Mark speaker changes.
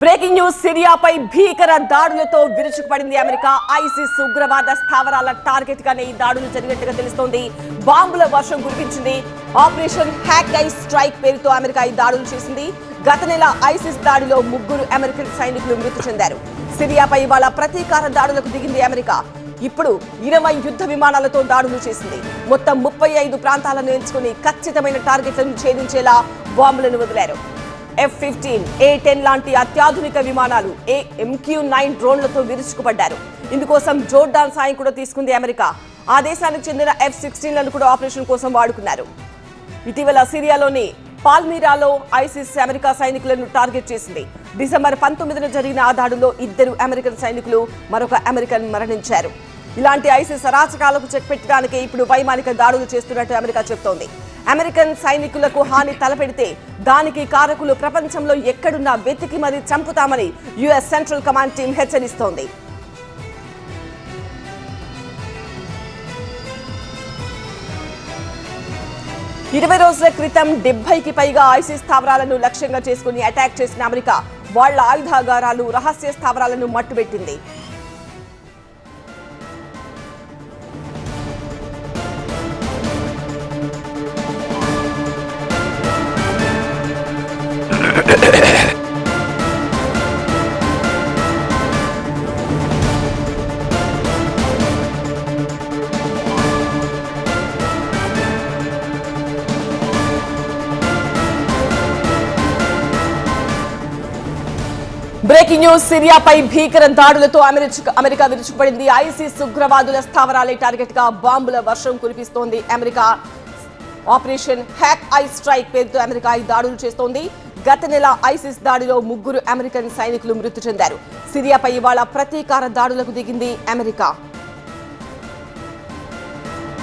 Speaker 1: Breaking news సిరియాపై భీకర దాడులతో విరుచుకుపడింది America. ISIS ఉగ్రవాద స్థావరాల టార్గెట్ గానే ఈ దాడులు జరిగినట్టుగా తెలుస్తోంది. బాంబుల వర్షం కురిపించింది. ఆపరేషన్ హ్యాక్ ఐ స్ట్రైక్ పేరుతో అమెరికా ఈ దాడులు చేసింది. గత నెల ఐసిస్ దాడిలో 3 అమెరికన్ సైనికులు మృతి చెందారు. సిరియాపై ఇవాళ ప్రతీకార దాడులకు దిగింది అమెరికా. ఇప్పుడు 20 యుద్ధ విమానాలతో దాడులు చేసింది. మొత్తం 35 ప్రాంతాలను ఎంచుకుని ఖచ్చితమైన టార్గెట్లను ఛేదించేలా బాంబులను వదిలారు. F-15, A-10 లాంటి అత్యాధునిక విమానాలు, MQ-9 డ్రోన్లతో విరుచుకుపడ్డారు. ఇందుకోసం జోర్డాన్ సాయం కూడా తీసుకుంది అమెరికా. ఆ దేశానికి చెందిన F-16లను కూడా ఆపరేషన్ కోసం వాడుకున్నారు. ఇటీవల సిరియాలోని పాల్మీరాలో ఐసిస్ అమెరికా సైనికులను టార్గెట్ చేసింది. డిసెంబర్ 19న జరిగిన ఆ దాడుల్లో 2 అమెరికన్ సైనికులు, మరొక అమెరికన్ మరణించారు. ఇలాంటి ఐసిస్ అరాచకాలకు చెక్ పెట్టడానికి ఇప్పుడు వైమానిక దాడులు చేస్తున్నట్టు అమెరికా చెబుతోంది. అమెరికన్ సైనికులకు హాని తలపెడితే దానికి కారకులు ప్రపంచంలో ఎక్కడున్నా వెతికి మరీ చంపుతామని యుఎస్ సెంట్రల్ కమాండ్ టీం హెచ్చరిస్తోంది. ఇరవై రోజుల క్రితం 70కి పైగా ఐసిస్ స్థావరాలను లక్ష్యంగా చేసుకుని అటాక్ చేసిన అమెరికా వాళ్ల ఆయుధాగారాలు, రహస్య స్థావరాలను మట్టుబెట్టింది. బ్రేకింగ్ న్యూస్ సిరియాపై భీకర దాడులతో అమెరికా విరుచుకుపడింది. ఐసిస్ ఉగ్రవాదుల స్థావరాలే టార్గెట్ గా బాంబుల వర్షం కురిపిస్తోంది America. Operation hawkeye strike పేరుతో అమెరికా ఈ దాడులు చేస్తోంది. గత నెల ఐసిస్ దాడిలో 3 అమెరికన్ సైనికులు మృతి చెందారు. సిరియాపై ఇవాళ ప్రతీకార దాడులకు దిగింది అమెరికా.